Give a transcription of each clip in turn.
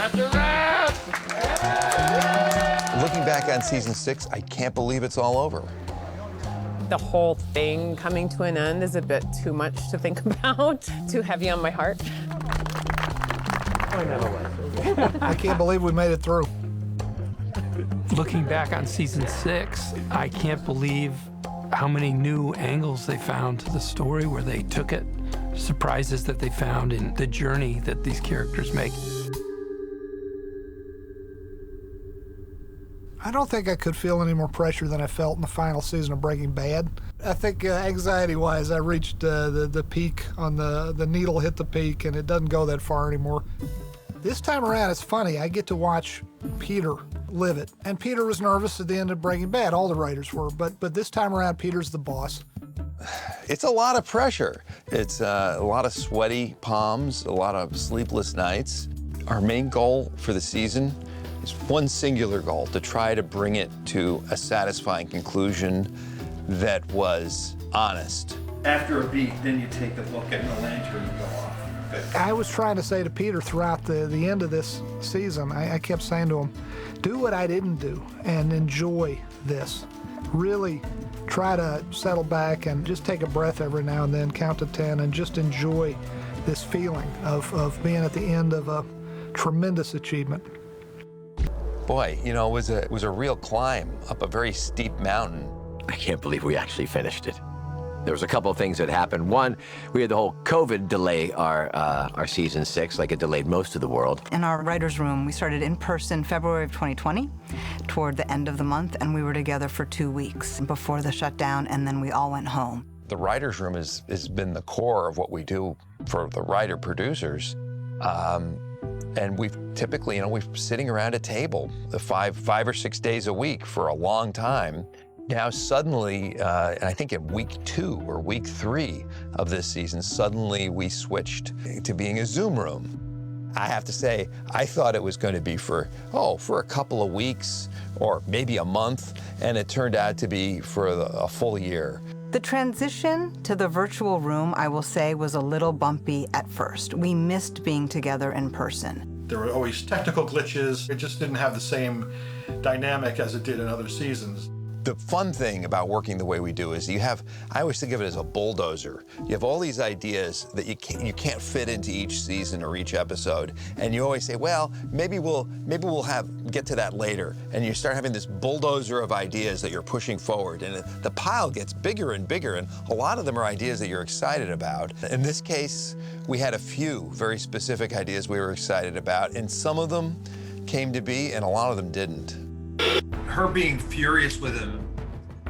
That's a wrap! Looking back on season 6, I can't believe it's all over. The whole thing coming to an end is a bit too much to think about, too heavy on my heart. I can't believe we made it through. Looking back on season 6, I can't believe how many new angles they found to the story, where they took it, surprises that they found in the journey that these characters make. I don't think I could feel any more pressure than I felt in the final season of Breaking Bad. I think anxiety-wise, I reached the peak on the needle hit the peak, and it doesn't go that far anymore. This time around, it's funny. I get to watch Peter live it. And Peter was nervous at the end of Breaking Bad. All the writers were. But this time around, Peter's the boss. It's a lot of pressure. It's a lot of sweaty palms, a lot of sleepless nights. Our main goal for the season is one singular goal, to try to bring it to a satisfying conclusion that was honest. After a beat, then you take a look and the lantern go off. Good. I was trying to say to Peter throughout the end of this season, I kept saying to him, do what I didn't do and enjoy this. Really try to settle back and just take a breath every now and then, count to 10, and just enjoy this feeling of being at the end of a tremendous achievement. Boy, you know, it was a real climb up a very steep mountain. I can't believe we actually finished it. There was a couple of things that happened. One, we had the whole COVID delay our season 6, like it delayed most of the world. In our writer's room, we started in person February of 2020, toward the end of the month, and we were together for 2 weeks before the shutdown, and then we all went home. The writer's room has been the core of what we do for the writer-producers. And we've typically, you know, we're sitting around a table 5 or 6 days a week for a long time. Now suddenly, and I think in week 2 or week 3 of this season, suddenly we switched to being a Zoom room. I have to say, I thought it was going to be for a couple of weeks or maybe a month, and it turned out to be for a full year. The transition to the virtual room, I will say, was a little bumpy at first. We missed being together in person. There were always technical glitches. It just didn't have the same dynamic as it did in other seasons. The fun thing about working the way we do is I always think of it as a bulldozer. You have all these ideas that you can't fit into each season or each episode, and you always say, well, maybe we'll get to that later. And you start having this bulldozer of ideas that you're pushing forward, and the pile gets bigger and bigger, and a lot of them are ideas that you're excited about. In this case, we had a few very specific ideas we were excited about, and some of them came to be, and a lot of them didn't. Her being furious with him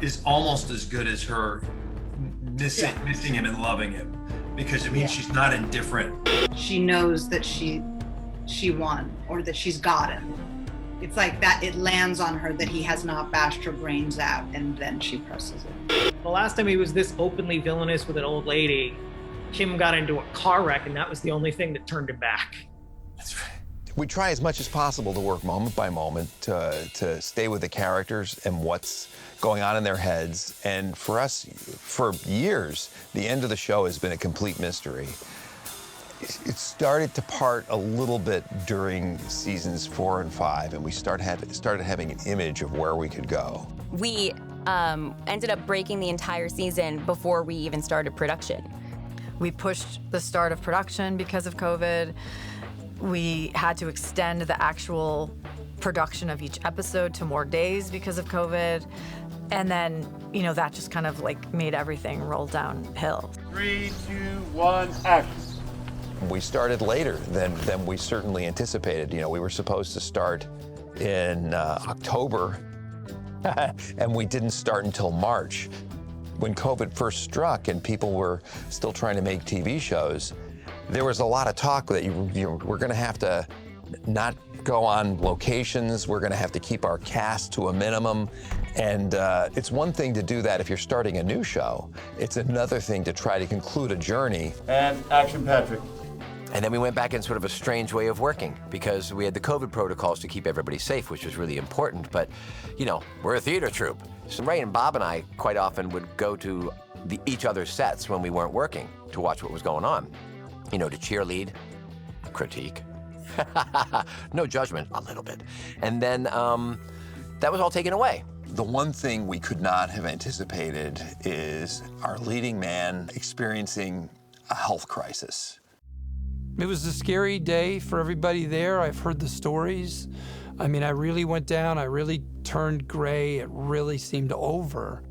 is almost as good as her missing him and loving him, because it means she's not indifferent. She knows that she won, or that she's got him. It's like that, it lands on her that he has not bashed her brains out, and then she presses it. The last time he was this openly villainous with an old lady, Kim got into a car wreck, and that was the only thing that turned him back. That's right. We try as much as possible to work moment by moment to stay with the characters and what's going on in their heads. And for us, for years, the end of the show has been a complete mystery. It started to part a little bit during seasons 4 and 5, and we started having an image of where we could go. We ended up breaking the entire season before we even started production. We pushed the start of production because of COVID. We had to extend the actual production of each episode to more days because of COVID. And then, you know, that just kind of like made everything roll downhill. 3, 2, 1, action. We started later than we certainly anticipated. You know, we were supposed to start in October, and we didn't start until March. When COVID first struck and people were still trying to make TV shows, there was a lot of talk that we're going to have to not go on locations. We're going to have to keep our cast to a minimum. And it's one thing to do that if you're starting a new show. It's another thing to try to conclude a journey. And action, Patrick. And then we went back in sort of a strange way of working, because we had the COVID protocols to keep everybody safe, which was really important. But, you know, we're a theater troupe. So Ray and Bob and I quite often would go to each other's sets when we weren't working to watch what was going on. You know, to cheerlead, critique, No judgment, a little bit. And then that was all taken away. The one thing we could not have anticipated is our leading man experiencing a health crisis. It was a scary day for everybody there. I've heard the stories. I mean, I really went down. I really turned gray. It really seemed over.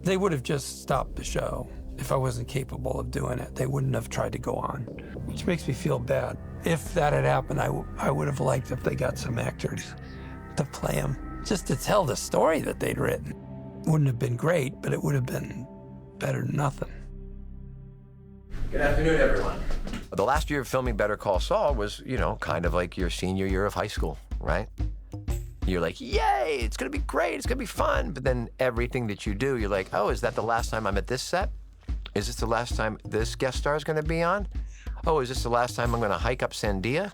They would have just stopped the show if I wasn't capable of doing it. They wouldn't have tried to go on, which makes me feel bad. If that had happened, I would have liked if they got some actors to play him, just to tell the story that they'd written. Wouldn't have been great, but it would have been better than nothing. Good afternoon, everyone. The last year of filming Better Call Saul was, kind of like your senior year of high school, right? You're like, yay, it's gonna be great, it's gonna be fun. But then everything that you do, you're like, oh, is that the last time I'm at this set? Is this the last time this guest star is gonna be on? Oh, is this the last time I'm gonna hike up Sandia?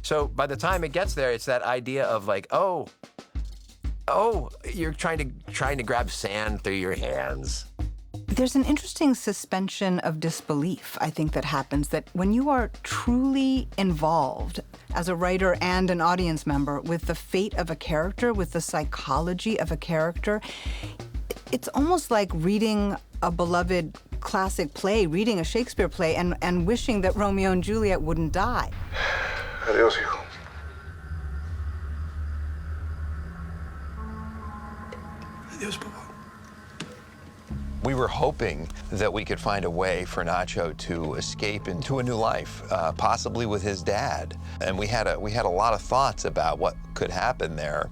So by the time it gets there, it's that idea of like, oh, you're trying to grab sand through your hands. There's an interesting suspension of disbelief, I think, that happens, that when you are truly involved as a writer and an audience member with the fate of a character, with the psychology of a character, it's almost like reading a beloved classic play, reading a Shakespeare play, and wishing that Romeo and Juliet wouldn't die. Adiós, hijo. Adiós, papá. We were hoping that we could find a way for Nacho to escape into a new life, possibly with his dad. And we had a lot of thoughts about what could happen there.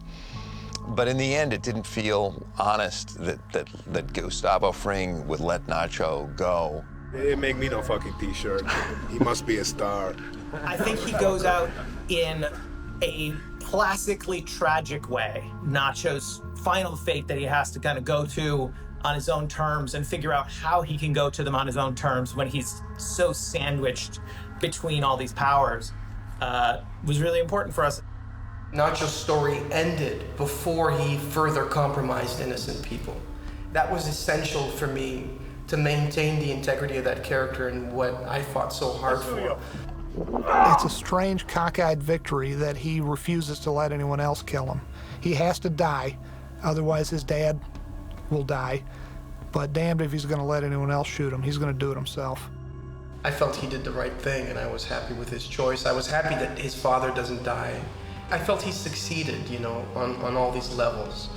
But in the end, it didn't feel honest that Gustavo Fring would let Nacho go. It make me no fucking t-shirt. He must be a star. I think he goes out in a classically tragic way. Nacho's final fate that he has to kind of go to on his own terms and figure out how he can go to them on his own terms when he's so sandwiched between all these powers was really important for us. Nacho's story ended before he further compromised innocent people. That was essential for me to maintain the integrity of that character and what I fought so hard for. It's a strange, cockeyed victory that he refuses to let anyone else kill him. He has to die, otherwise his dad will die, but damned if he's going to let anyone else shoot him. He's going to do it himself. I felt he did the right thing, and I was happy with his choice. I was happy that his father doesn't die. I felt he succeeded, on all these levels.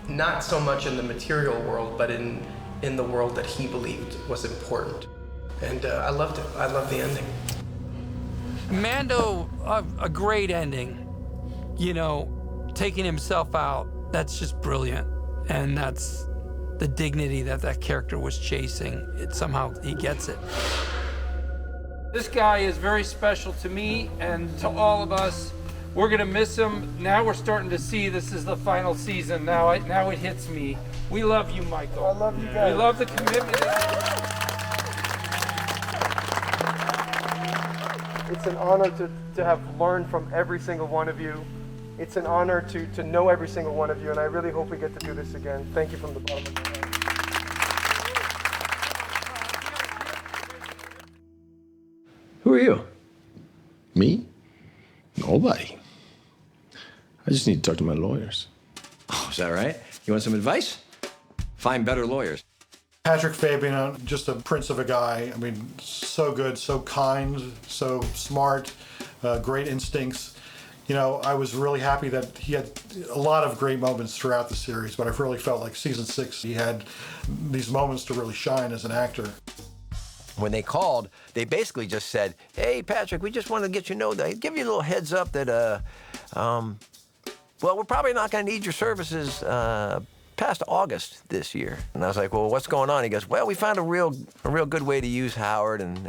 Not so much in the material world, but in the world that he believed was important. And I loved it. I loved the ending. Mando, a great ending. Taking himself out, that's just brilliant. And that's the dignity that character was chasing. Somehow he gets it. This guy is very special to me and to all of us. We're gonna miss him. Now we're starting to see this is the final season. Now it hits me. We love you, Michael. I love you guys. We love the commitment. It's an honor to have learned from every single one of you. It's an honor to know every single one of you, and I really hope we get to do this again. Thank you from the bottom of my heart. Who are you? Me? Nobody. I just need to talk to my lawyers. Oh, is that right? You want some advice? Find better lawyers. Patrick Fabian, just a prince of a guy. I mean, so good, so kind, so smart, great instincts. I was really happy that he had a lot of great moments throughout the series, but I really felt like season 6, he had these moments to really shine as an actor. When they called, they basically just said, hey, Patrick, we just wanted to get give you a little heads up that, we're probably not going to need your services past August this year. And I was like, well, what's going on? He goes, well, we found a real good way to use Howard, and,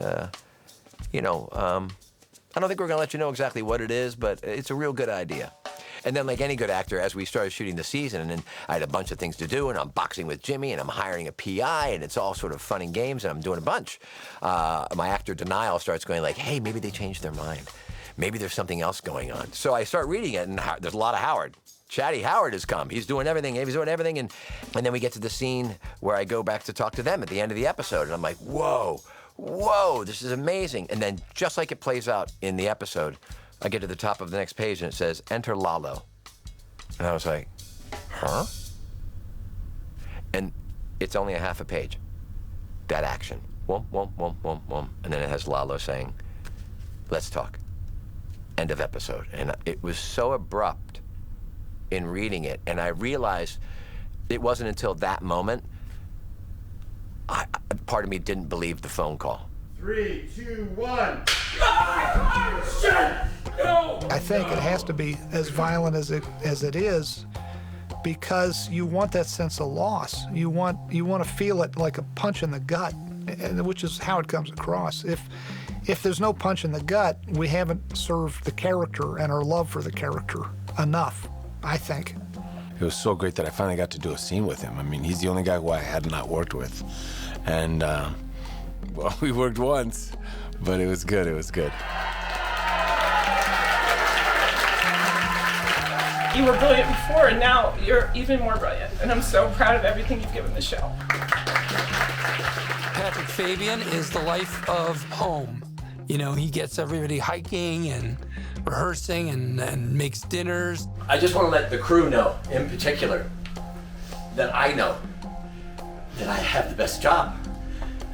I don't think we're going to let you know exactly what it is, but it's a real good idea. And then, like any good actor, as we started shooting the season, and I had a bunch of things to do, and I'm boxing with Jimmy, and I'm hiring a PI, and it's all sort of fun and games, and I'm doing a bunch. My actor Denial starts going like, hey, maybe they changed their mind. Maybe there's something else going on. So I start reading it, and there's a lot of Howard. Chatty Howard has come. He's doing everything. And then we get to the scene where I go back to talk to them at the end of the episode, and I'm like, whoa, this is amazing. And then just like it plays out in the episode, I get to the top of the next page and it says, enter Lalo. And I was like, huh? And it's only a half a page. That action. Whoom, whoom, whoom, whoom, whoom. And then it has Lalo saying, let's talk. End of episode. And it was so abrupt in reading it. And I realized it wasn't until that moment, part of me didn't believe the phone call. 3, 2, 1. I think it has to be as violent as it is, because you want that sense of loss. You want to feel it like a punch in the gut, and which is how it comes across. If there's no punch in the gut, we haven't served the character and our love for the character enough, I think. It was so great that I finally got to do a scene with him. I mean, he's the only guy who I had not worked with. And, well, we worked once, but it was good, it was good. You were brilliant before, and now you're even more brilliant. And I'm so proud of everything you've given the show. Patrick Fabian is the life of home. You know, he gets everybody hiking and rehearsing and makes dinners. I just want to let the crew know, in particular, that I know that I have the best job.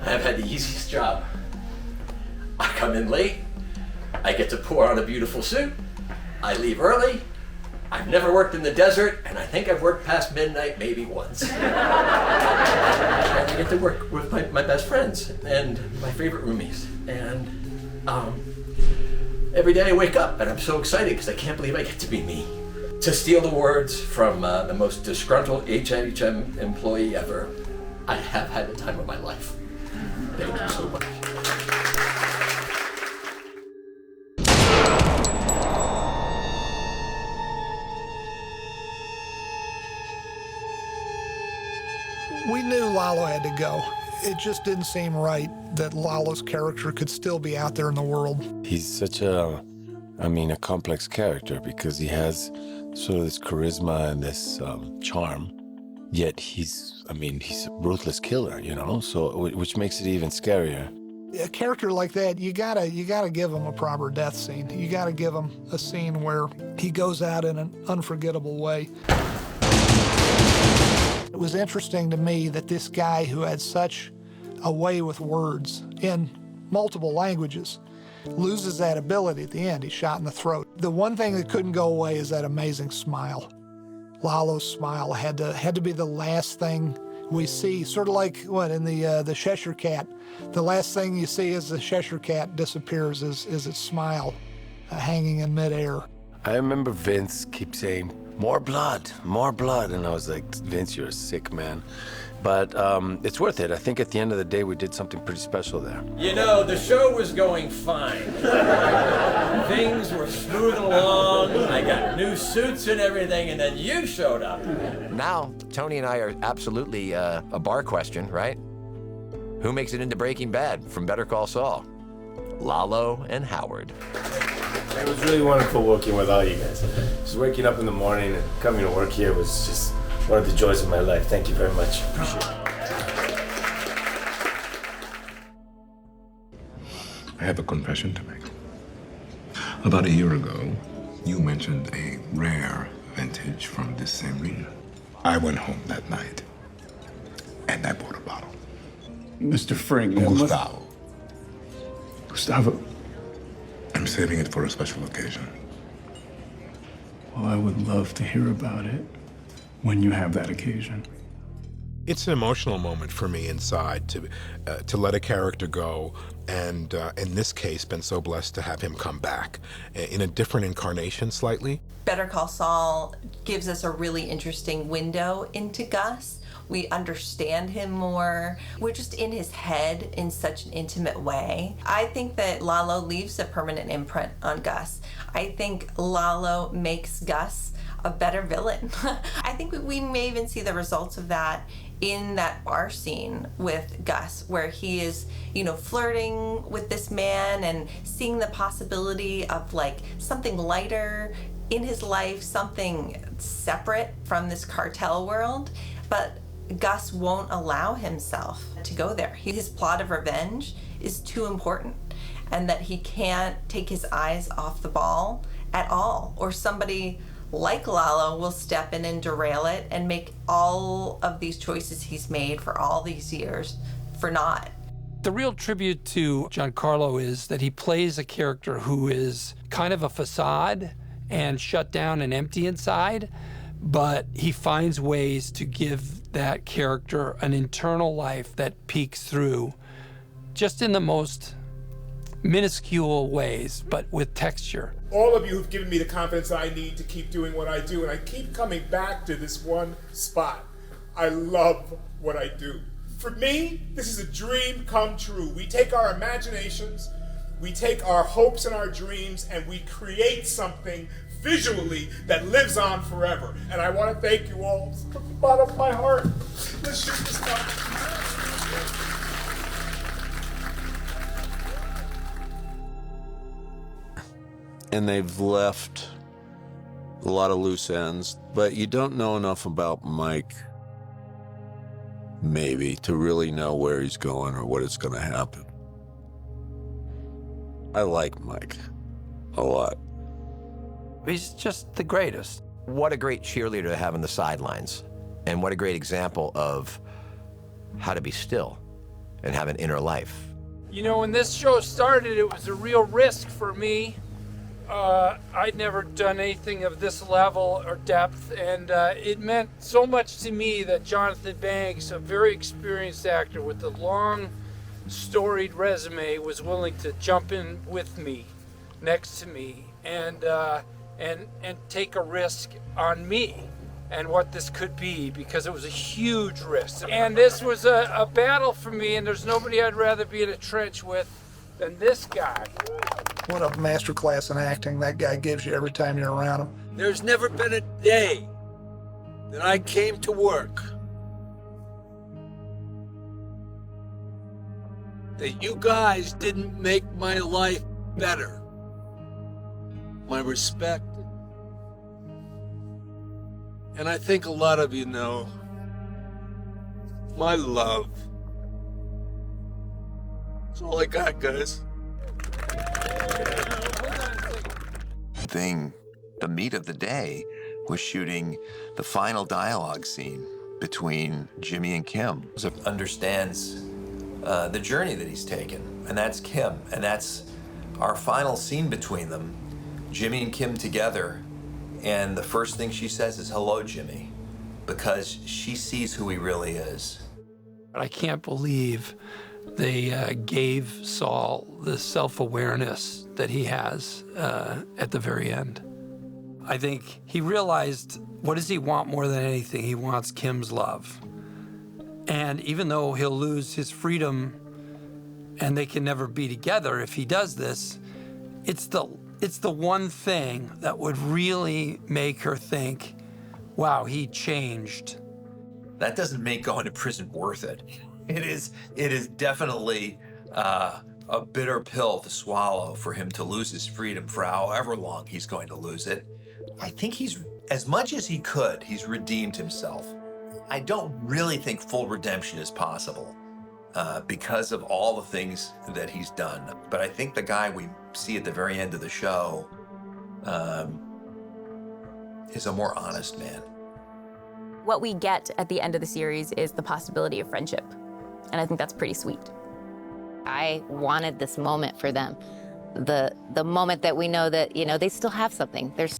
I've had the easiest job. I come in late, I get to pour on a beautiful suit, I leave early, I've never worked in the desert, and I think I've worked past midnight maybe once. And I get to work with my best friends and my favorite roomies. And every day I wake up and I'm so excited because I can't believe I get to be me. To steal the words from the most disgruntled HHM employee ever, I have had the time of my life. Thank you so much. We knew Lalo had to go. It just didn't seem right that Lalo's character could still be out there in the world. He's such a complex character because he has sort of this charisma and this charm, yet he's a ruthless killer, you know, so which makes it even scarier. A character like that, you gotta give him a proper death scene. You gotta give him a scene where he goes out in an unforgettable way. It was interesting to me that this guy who had such a way with words in multiple languages loses that ability at the end. He's shot in the throat. The one thing that couldn't go away is that amazing smile. Lalo's smile had to be the last thing we see. Sort of like in the Cheshire Cat. The last thing you see as the Cheshire Cat disappears is its smile hanging in midair. I remember Vince keep saying, more blood, and I was like, Vince, you're a sick man. But it's worth it. I think at the end of the day, we did something pretty special there. You know, the show was going fine. Things were moving along. I got new suits and everything, and then you showed up. Now, Tony and I are absolutely a bar question, right? Who makes it into Breaking Bad from Better Call Saul? Lalo and Howard. It was really wonderful working with all you guys. Just waking up in the morning and coming to work here was just one of the joys of my life. Thank you very much. Appreciate it. I have a confession to make. About a year ago, you mentioned a rare vintage from this same region. I went home that night, and I bought a bottle. Mr. Frink. Gustavo. I'm saving it for a special occasion. Well, I would love to hear about it when you have that occasion. It's an emotional moment for me inside to let a character go, and in this case, been so blessed to have him come back in a different incarnation slightly. Better Call Saul gives us a really interesting window into Gus. We understand him more. We're just in his head in such an intimate way. I think that Lalo leaves a permanent imprint on Gus. I think Lalo makes Gus a better villain. I think we may even see the results of that in that bar scene with Gus, where he is, flirting with this man and seeing the possibility of like something lighter in his life, something separate from this cartel world. But Gus won't allow himself to go there. His plot of revenge is too important. and that he can't take his eyes off the ball at all, or somebody like Lalo will step in and derail it and make all of these choices he's made for all these years for naught. The real tribute to Giancarlo is that he plays a character who is kind of a facade and shut down and empty inside, but he finds ways to give that character an internal life that peeks through just in the most minuscule ways, but with texture. All of you have given me the confidence I need to keep doing what I do, and I keep coming back to this one spot. I love what I do. For me, this is a dream come true. We take our imaginations, we take our hopes and our dreams, and we create something visually that lives on forever. And I want to thank you all from the bottom of my heart. Let's shoot this stuff. And they've left a lot of loose ends, but you don't know enough about Mike, maybe, to really know where he's going or what is going to happen. I like Mike a lot. He's just the greatest. What a great cheerleader to have on the sidelines, and what a great example of how to be still and have an inner life. You know, when this show started, it was a real risk for me. I'd never done anything of this level or depth, and it meant so much to me that Jonathan Banks, a very experienced actor with a long, storied resume, was willing to jump in with me, next to me, and take a risk on me and what this could be, because it was a huge risk. And this was a battle for me, and there's nobody I'd rather be in a trench with than this guy. What a masterclass in acting that guy gives you every time you're around him. There's never been a day that I came to work that you guys didn't make my life better. My respect. And I think a lot of you know my love. That's all I got, guys. The meat of the day was shooting the final dialogue scene between Jimmy and Kim. Understands the journey that he's taken, and that's Kim, and that's our final scene between them, Jimmy and Kim together, and the first thing she says is, "Hello, Jimmy," because she sees who he really is. I can't believe they gave Saul the self-awareness that he has at the very end. I think he realized, what does he want more than anything? He wants Kim's love. And even though he'll lose his freedom and they can never be together if he does this, it's the one thing that would really make her think, wow, he changed. That doesn't make going to prison worth it. It is definitely a bitter pill to swallow for him to lose his freedom for however long he's going to lose it. I think he's, as much as he could, he's redeemed himself. I don't really think full redemption is possible because of all the things that he's done. But I think the guy we see at the very end of the show is a more honest man. What we get at the end of the series is the possibility of friendship. And I think that's pretty sweet. I wanted this moment for them. The moment that we know that, you know, they still have something. There's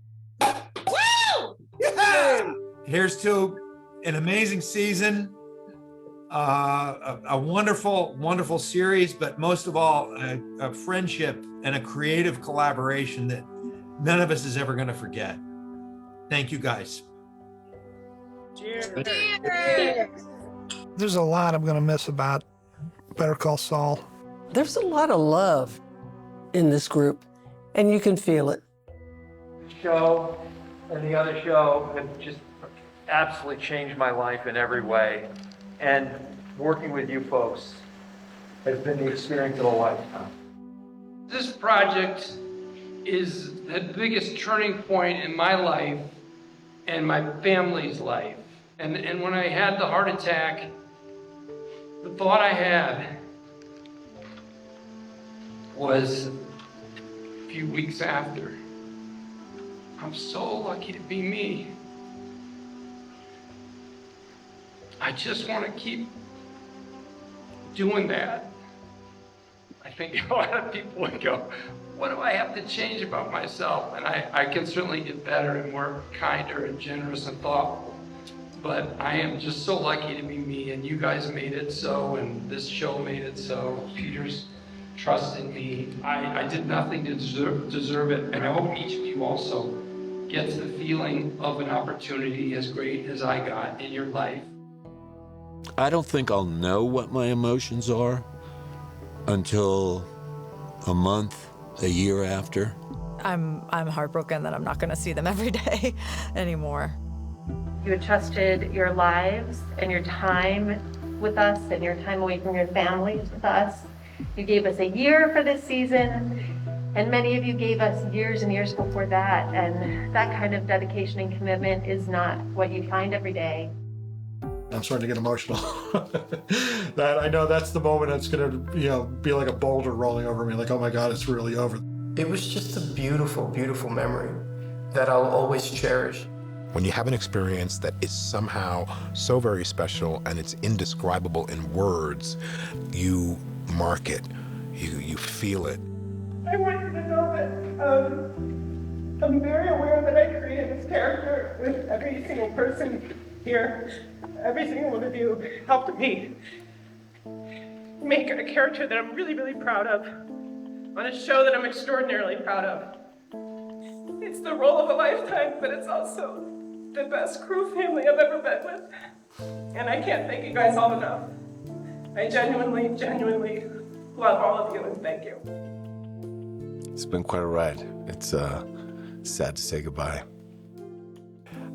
Here's to an amazing season, a wonderful, wonderful series, but most of all, a friendship and a creative collaboration that none of us is ever going to forget. Thank you, guys. Cheers. There's a lot I'm going to miss about Better Call Saul. There's a lot of love in this group, and you can feel it. The show and the other show have just absolutely changed my life in every way. And working with you folks has been the experience of a lifetime. This project is the biggest turning point in my life and my family's life. And when I had the heart attack, the thought I had was a few weeks after. I'm so lucky to be me. I just want to keep doing that. I think a lot of people would go, what do I have to change about myself? And I can certainly get better and more kinder and generous and thoughtful. But I am just so lucky to be me, and you guys made it so, and this show made it so. Peter's trusted me. I did nothing to deserve it, and I hope each of you also gets the feeling of an opportunity as great as I got in your life. I don't think I'll know what my emotions are until a month, a year after. I'm heartbroken that I'm not going to see them every day anymore. You entrusted your lives and your time with us and your time away from your families with us. You gave us a year for this season, and many of you gave us years and years before that. And that kind of dedication and commitment is not what you find every day. I'm starting to get emotional. That I know that's the moment that's gonna, be like a boulder rolling over me. Like, oh my God, it's really over. It was just a beautiful, beautiful memory that I'll always cherish. When you have an experience that is somehow so very special and it's indescribable in words, you mark it, you feel it. I want you to know that I'm very aware that I created this character with every single person here. Every single one of you helped me make a character that I'm really, really proud of on a show that I'm extraordinarily proud of. It's the role of a lifetime, but it's also the best crew family I've ever been with. And I can't thank you guys all enough. I genuinely, genuinely love all of you, and thank you. It's been quite a ride. It's sad to say goodbye.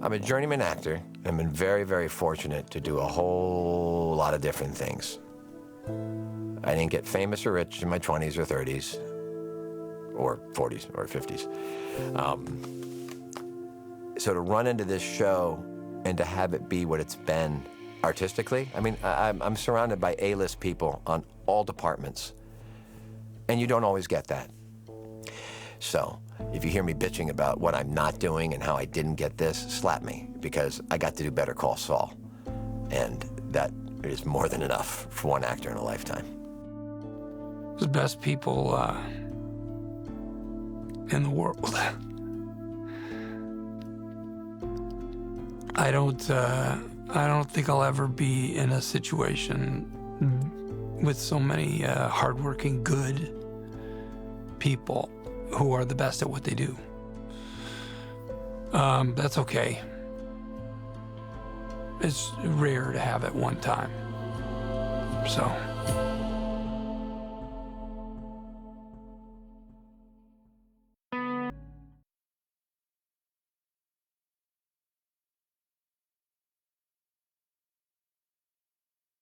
I'm a journeyman actor. I've been very, very fortunate to do a whole lot of different things. I didn't get famous or rich in my 20s or 30s, or 40s or 50s. So to run into this show and to have it be what it's been artistically, I mean, I'm surrounded by A-list people on all departments, and you don't always get that. So if you hear me bitching about what I'm not doing and how I didn't get this, slap me, because I got to do Better Call Saul, and that is more than enough for one actor in a lifetime. The best people in the world. I don't think I'll ever be in a situation with so many hardworking, good people who are the best at what they do. That's okay. It's rare to have at one time. So.